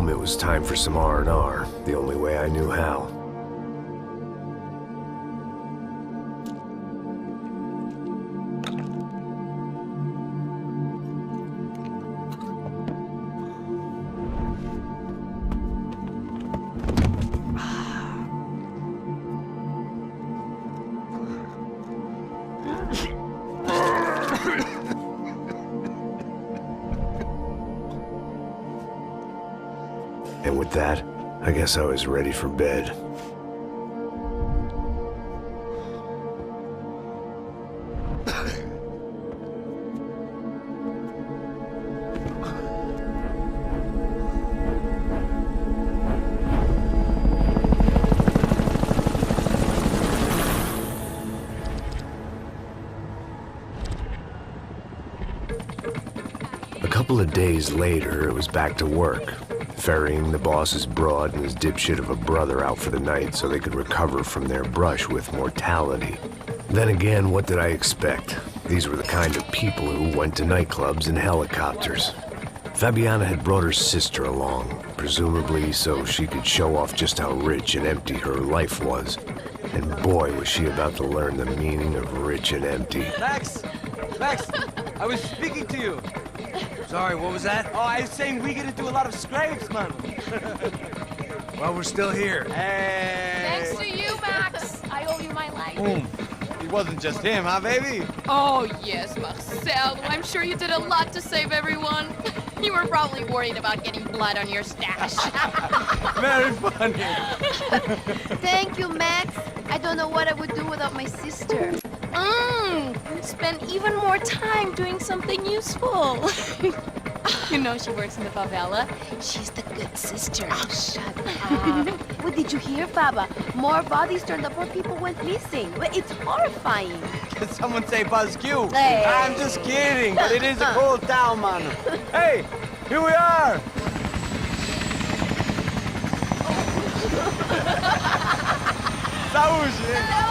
it was time for some R&R, the only way I knew how. And with that, I guess I was ready for bed. A couple of days later, it was back to work. Ferrying the boss's broad and his dipshit of a brother out for the night so they could recover from their brush with mortality. Then again, what did I expect? These were the kind of people who went to nightclubs in helicopters. Fabiana had brought her sister along, presumably so she could show off just how rich and empty her life was. And boy, was she about to learn the meaning of rich and empty. Max! Max! I was speaking to you! Sorry, what was that? Oh, I was saying we get to do a lot of scrapes, man. Well, we're still here. Hey! Thanks to you, Max. I owe you my life. Boom. It wasn't just him, huh, baby? Oh, yes, Marcel. I'm sure you did a lot to save everyone. You were probably worried about getting blood on your stash. Very funny. Thank you, Max. I don't know what I would do without my sister. Spend even more time doing something useful. You know she works in the favela. She's the good sister. Oh, shut up. What did you hear, Faba? More bodies turned up where people went missing. It's horrifying. Did someone say Buzz Q? Hey. I'm just kidding, but it is a cool town, man. Hey, here we are. Saúde!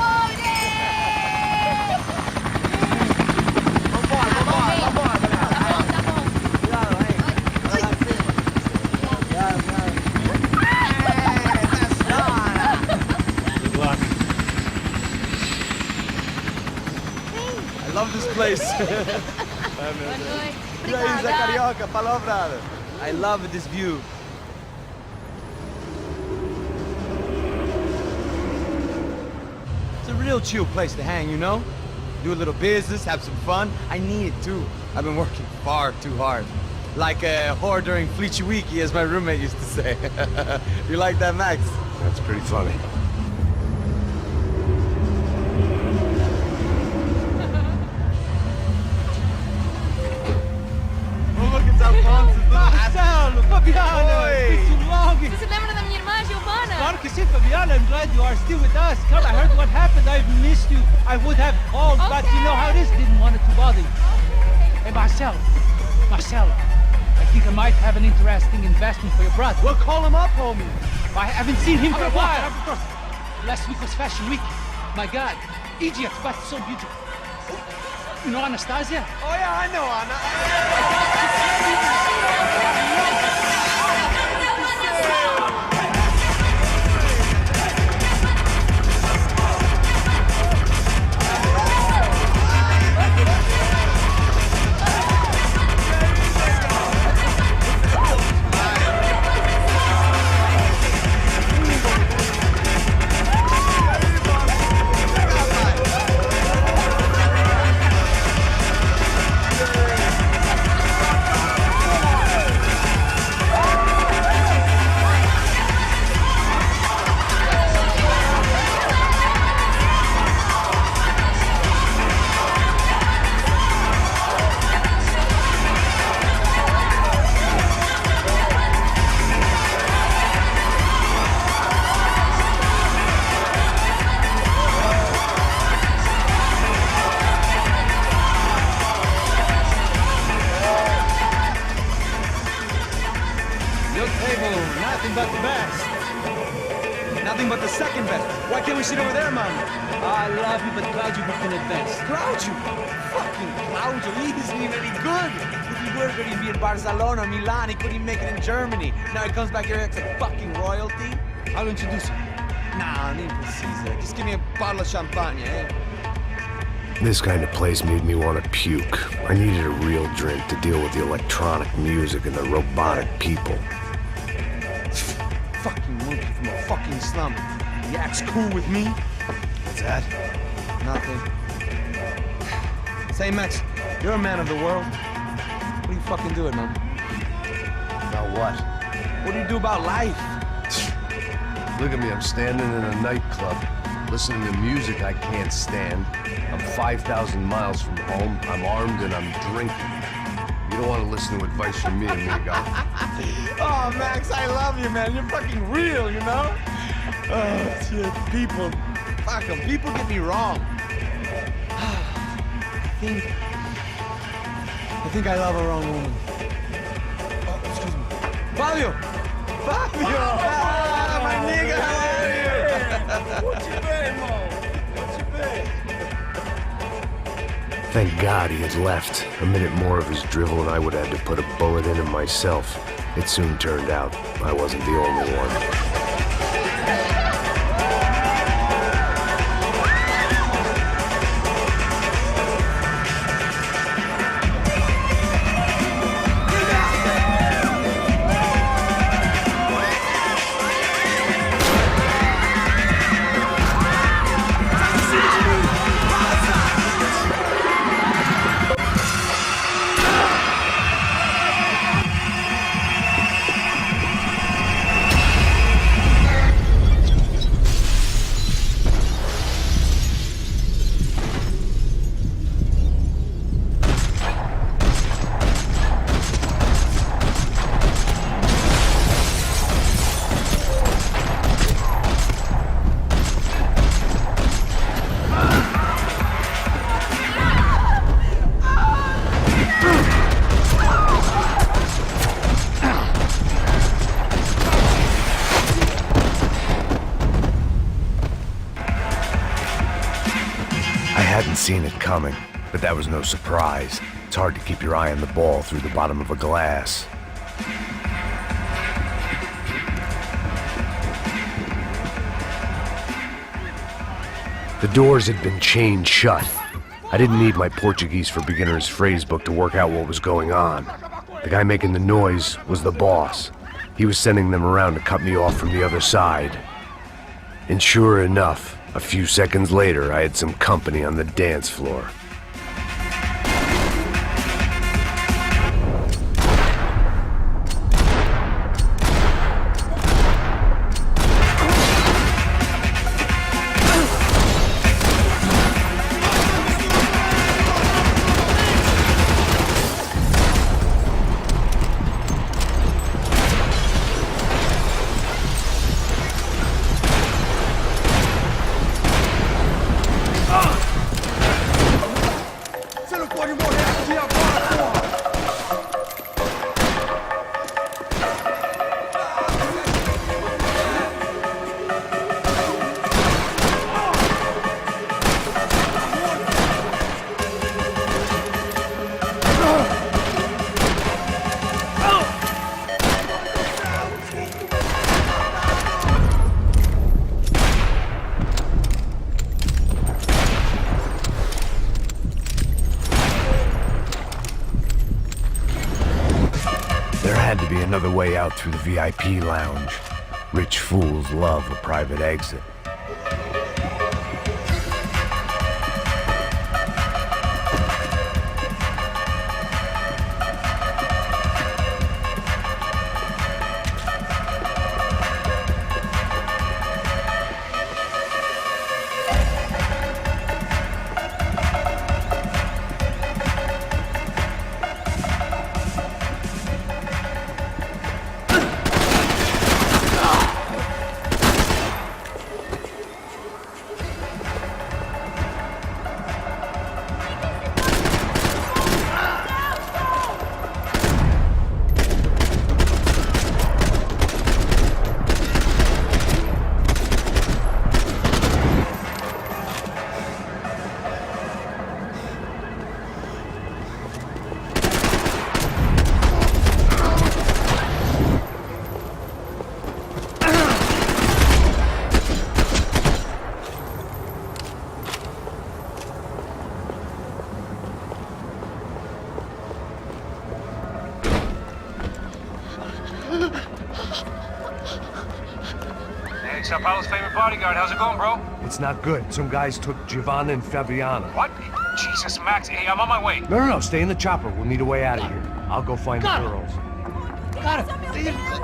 I love this place. Carioca, palavra. I love this view. It's a real chill place to hang, you know? Do a little business, have some fun. I need it too. I've been working far too hard. Like a whore during Fleechy Weeky, as my roommate used to say. You like that, Max? That's pretty funny. Marcelo, Fabiana, it's too long. Você se lembra da minha irmã, Giovanna? Claro que sim, Fabiana. I'm glad you are still with us. Come, I heard what happened. I've missed you. I would have called, but you know how it is. Didn't want it to bother you. Hey, Marcelo, I think I might have an interesting investment for your brother. Well, call him up, homie. I haven't seen him for a while. Last week was Fashion Week. My God, Egypt, but so beautiful. You know Anastasia? Oh yeah, I know Anna. Nothing but the best. Nothing but the second best. Why can't we sit over there, man? I love you, but Claudio booked in advance. Claudio? Fucking Claudio, he isn't even any good. were going to be in Barcelona, Milan. He couldn't make it in Germany. Now he comes back here acts like fucking royalty. I'll introduce you. Nah, need Caesar. Just give me a bottle of champagne, eh? This kind of place made me want to puke. I needed a real drink to deal with the electronic music and the robotic people. Fucking monkey from a fucking slum. He acts cool with me. What's that? Nothing. Say, Max, you're a man of the world. What are you fucking doing, man? About what? What do you do about life? Look at me, I'm standing in a nightclub, listening to music I can't stand. I'm 5,000 miles from home, I'm armed and I'm drinking. You don't want to listen to advice from me, amigo. Oh, Max, I love you, man. You're fucking real, you know? Oh, shit. People. Fuck them. People get me wrong. I think I love a wrong woman. Oh, excuse me. Fabio! Fabio! Ah, my nigga, how are you? What you been, Mo? What you been? Thank God he had left. A minute more of his drivel and I would have had to put a bullet in him myself. It soon turned out I wasn't the only one. Seen it coming, but that was no surprise. It's hard to keep your eye on the ball through the bottom of a glass. The doors had been chained shut. I didn't need my Portuguese for Beginners phrase book to work out what was going on. The guy making the noise was the boss. He was sending them around to cut me off from the other side. And sure enough, a few seconds later, I had some company on the dance floor. Another way out through the VIP lounge. Rich fools love a private exit. São Paulo's favorite bodyguard. How's it going, bro? It's not good. Some guys took JIWANA and FABIANA. What? Jesus, Max. Hey, I'm on my way. No, stay in the chopper. We'll need a way out of here. I'll go find the girls. Got it. They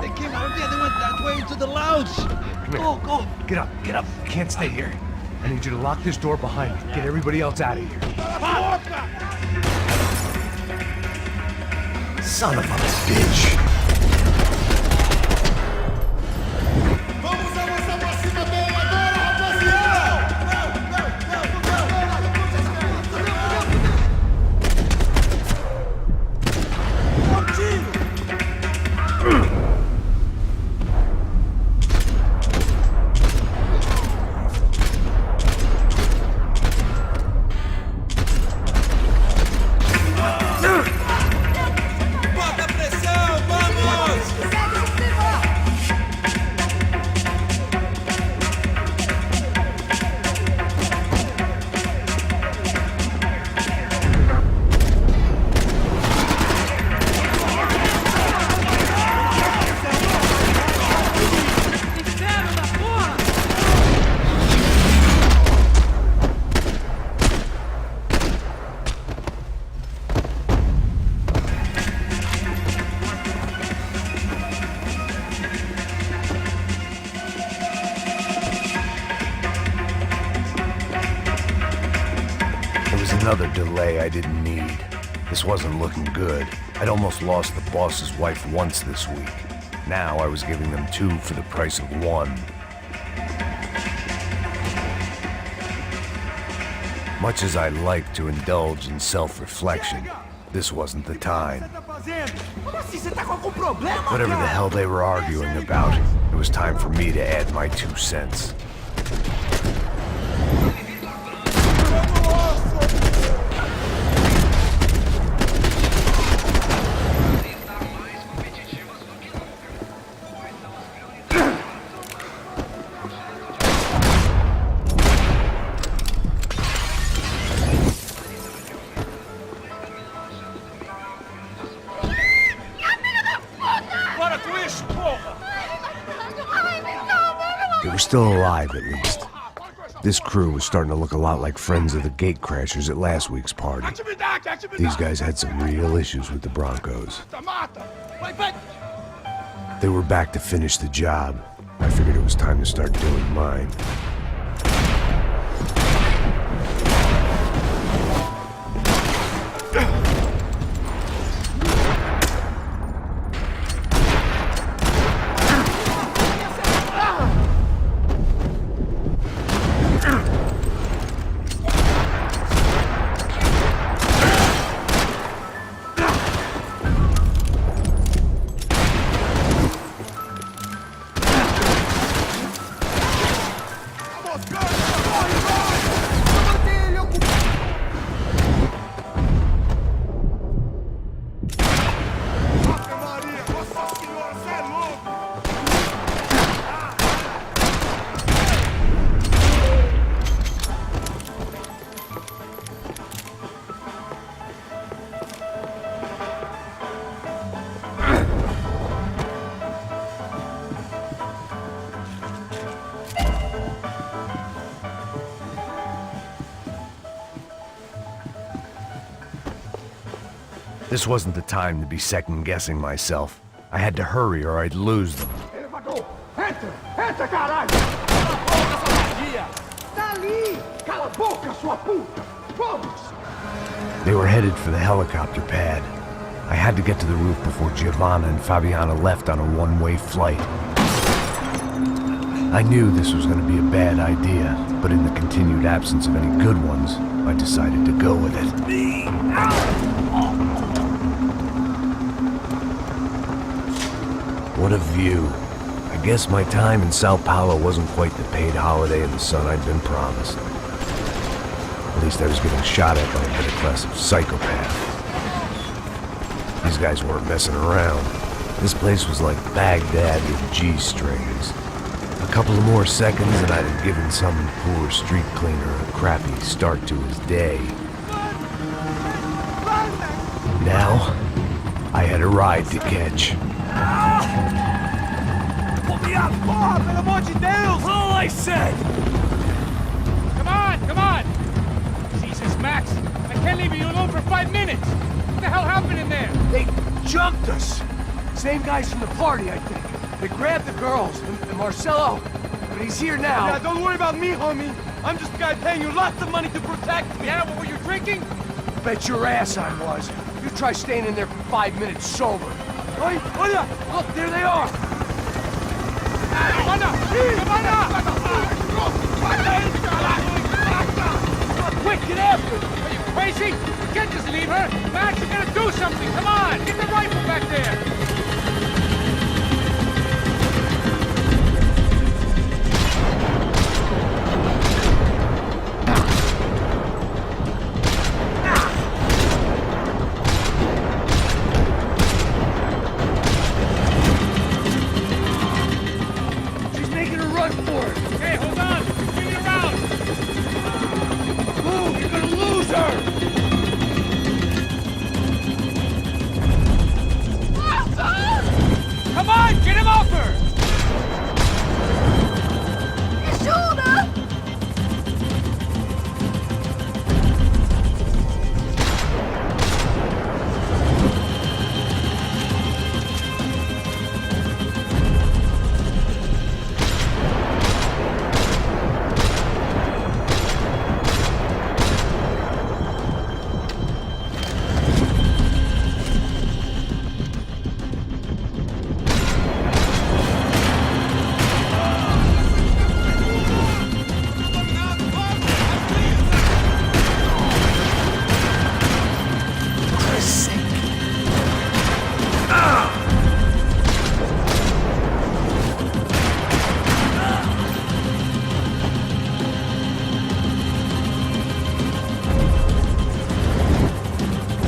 came out. Yeah, they went that way into the lounge. Come here. Go. Get up. You can't stay here. I need you to lock this door behind me. Get everybody else out of here. Son of a bitch. Another delay I didn't need. This wasn't looking good. I'd almost lost the boss's wife once this week. Now I was giving them two for the price of one. Much as I like to indulge in self-reflection, this wasn't the time. Whatever the hell they were arguing about, it was time for me to add my 2 cents. They were still alive, at least. This crew was starting to look a lot like friends of the gatecrashers at last week's party. These guys had some real issues with the Broncos. They were back to finish the job. I figured it was time to start doing mine. This wasn't the time to be second-guessing myself. I had to hurry or I'd lose them. They were headed for the helicopter pad. I had to get to the roof before JIWANA and FABIANA left on a one-way flight. I knew this was going to be a bad idea, but in the continued absence of any good ones, I decided to go with it. What a view. I guess my time in São Paulo wasn't quite the paid holiday in the sun I'd been promised. At least I was getting shot at by a middle-class psychopath. These guys weren't messing around. This place was like Baghdad with G-strings. A couple of more seconds and I'd have given some poor street cleaner a crappy start to his day. Now, I had a ride to catch. Porra, pelo amor de Deus! I said! Come on, come on! Jesus, Max, I can't leave you alone for 5 minutes! What the hell happened in there? They jumped us! Same guys from the party, I think. They grabbed the girls, and Marcelo, but he's here now. Yeah, don't worry about me, homie. I'm just a guy paying you lots of money to protect me. Yeah, what were you drinking? Bet your ass I was. You try staying in there for 5 minutes sober. Oi, hola! Look, there they are! Quick, get after her! Are you crazy? You can't just leave her! Max, you gotta do something! Come on! Get the rifle back there! She's making a run for it! Okay, hold on! Bring it around! Move! You're gonna lose her! Come on! Get him off her! Ajuda!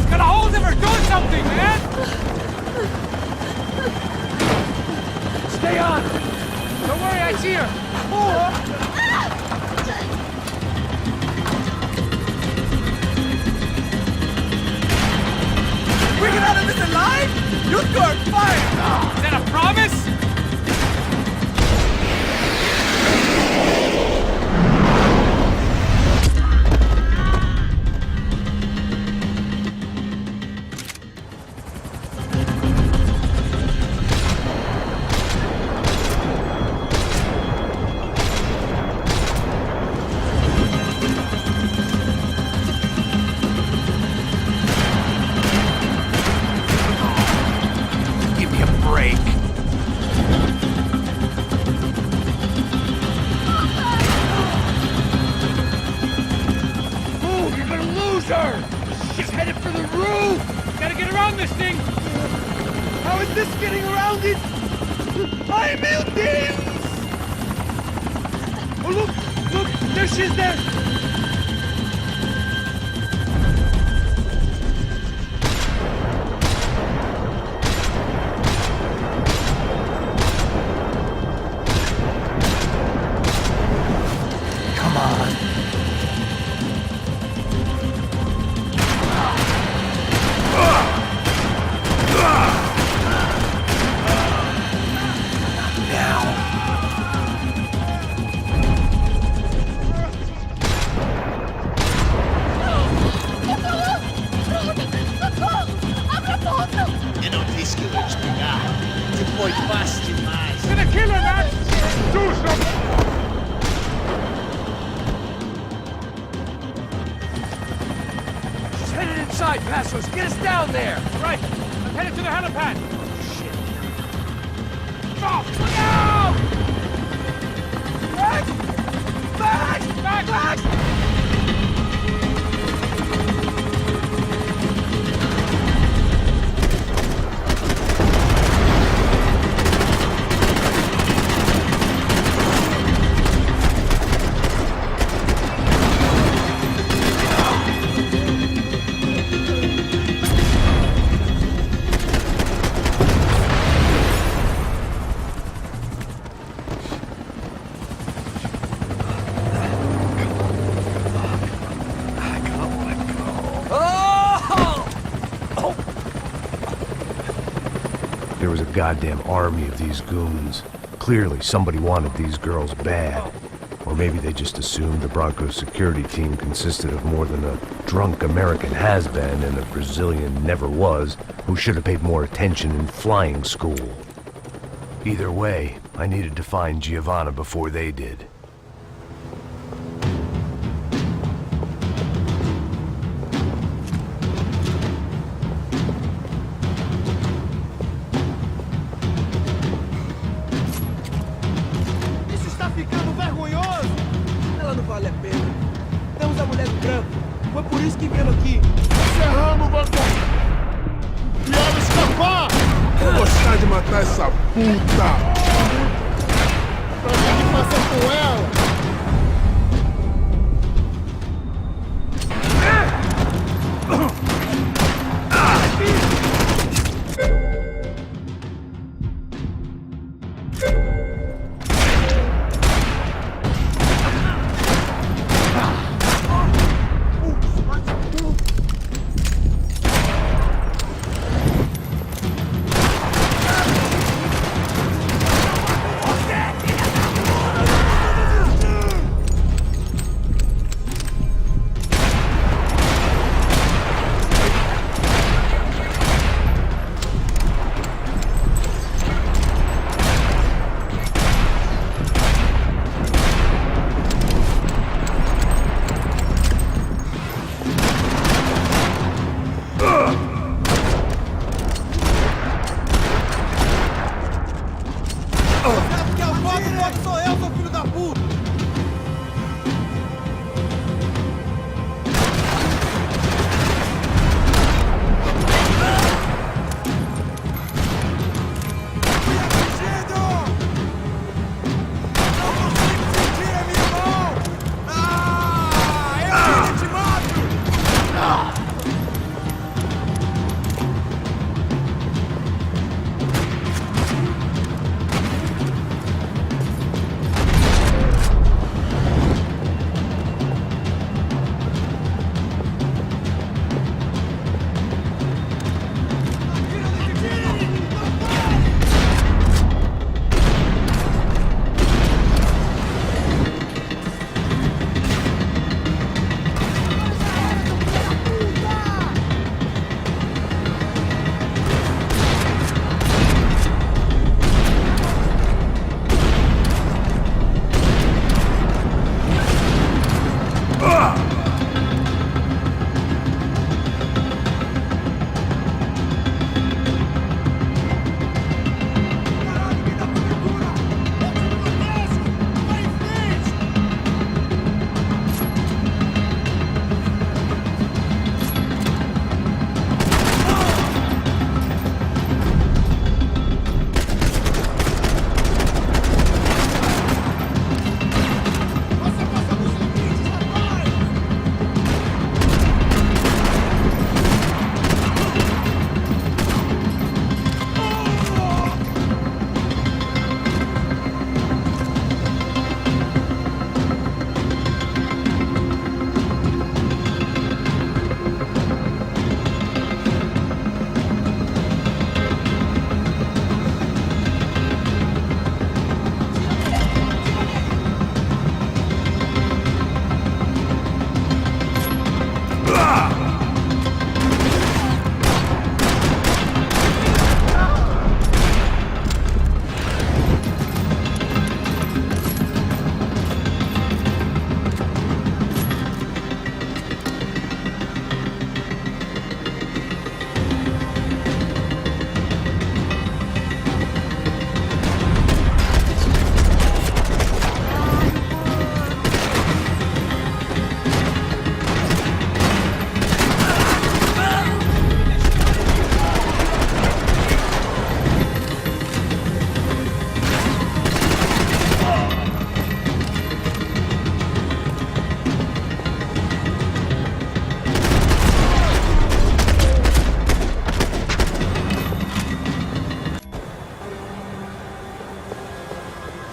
Gotta hold him or do something, man! Stay on! Don't worry, I see her! We get out of this alive? You scored fire! Is that a promise? Give me a break! Move! You're gonna lose her! She's headed for the roof! Gotta get around this thing! How is this getting around it? ¡Ay, meu Deus! Oh, look! There she is there! Come on! Eu não disse que eu ia te pegar. Tu foi fácil demais. Gonna kill her, Max! Do something! She's headed inside, Passos! Get us down there! Right, I'm headed to the helipad! Shit! Stop! Look out! Max! Max! Max! Max! goddamn army of these goons. Clearly, somebody wanted these girls bad. Or maybe they just assumed the Broncos security team consisted of more than a drunk American has-been and a Brazilian never-was who should have paid more attention in flying school. Either way, I needed to find JIWANA before they did. Isso está ficando vergonhoso! Ela não vale a pena. Temos a mulher do branco. Foi por isso que viemos aqui. Serrano vai e ela escapar! Vou gostar de matar essa puta! Pra ver o que fazer com ela!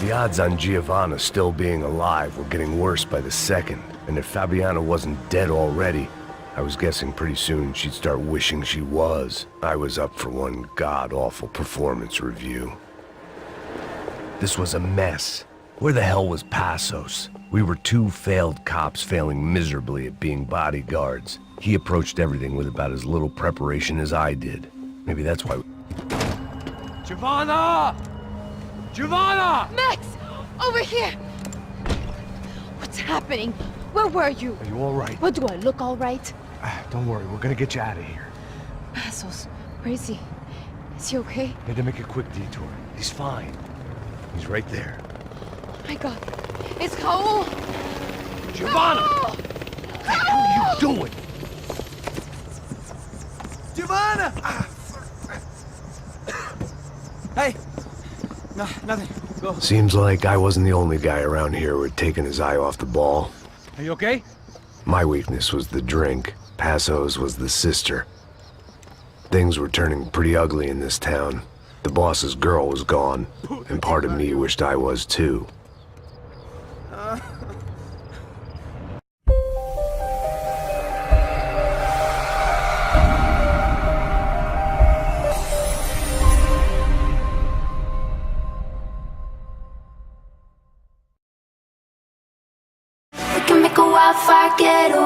The odds on JIWANA still being alive were getting worse by the second, and if FABIANA wasn't dead already, I was guessing pretty soon she'd start wishing she was. I was up for one god-awful performance review. This was a mess. Where the hell was Passos? We were two failed cops failing miserably at being bodyguards. He approached everything with about as little preparation as I did. Maybe that's why... JIWANA! JIWANA! Max! Over here! What's happening? Where were you? Are you all right? What, do I look all right? Don't worry, we're gonna get you out of here. Passos, where is he? Is he okay? Had to make a quick detour. He's fine. He's right there. Oh my god. It's Raul! JIWANA! Raul! What the hell are you doing? JIWANA! Hey! No, nothing. Go. Seems like I wasn't the only guy around here who had taken his eye off the ball. Are you okay? My weakness was the drink. Passos was the sister. Things were turning pretty ugly in this town. The boss's girl was gone, and part of me wished I was too. We can make a wildfire get away.